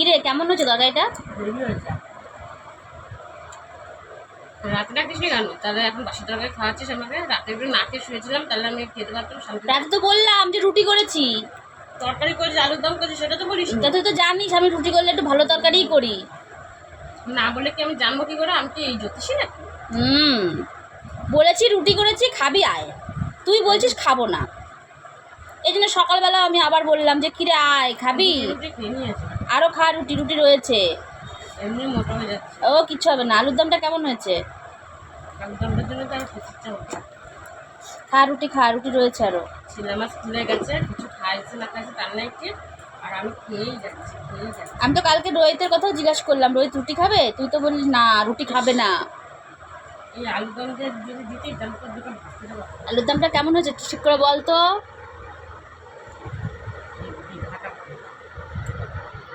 কিরে কেমন হচ্ছে তরকারিটা? রাতে ডাকিস কেন? তাহলে এখন বাসি তরকারি খাওয়াচ্ছিস আমাকে? রাতে একটু না খেয়ে শুয়েছিলাম, তাহলে আমি খেতে পারতাম শান্তি। রাতে তো বললাম যে রুটি করেছি। তরকারি করেছি, আলুর দম করেছি, সেটা তো বলিস তা তুই তো জানিস আমি রুটি করলে একটু ভালো তরকারিই করি। না বলে কি আমি জানবো কি করে? আমি কি এই জ্যোতিষী না? বলেছি রুটি করেছি, খাবি আয়। তুই বলছিস খাবো না, এই জন্য সকালবেলা আমি আবার বললাম যে কিরে আয় খাবি। রুটি খেয়ে নিয়েছি, আরও খা, রুটি রুটি রয়েছে। এমনি মোটা হয়ে যাচ্ছে। ও কিচ্ছু হবে না। আলুর দমটা কেমন হয়েছে? আলুর দমটার জন্য তো আর খেতে ইচ্ছা হচ্ছে। খা রুটি, খা রুটি রয়েছে আরও। ছেলে আমার স্কুলে গেছে, কিছু খাইছে না খাইছে তার নাই কি, আর আমি খেয়েই যাচ্ছি। আমি তো কালকে রোহিতের কথাও জিজ্ঞাসা করলাম, রোহিত রুটি খাবে? তুই তো বললি না রুটি খাবে না। এই আলুর দমটা যদি দিতেই তাহলে তো দুটো ভাত খেতে পারতাম। আলুর দমটা কেমন হয়েছে একটু ঠিক করে বল তো।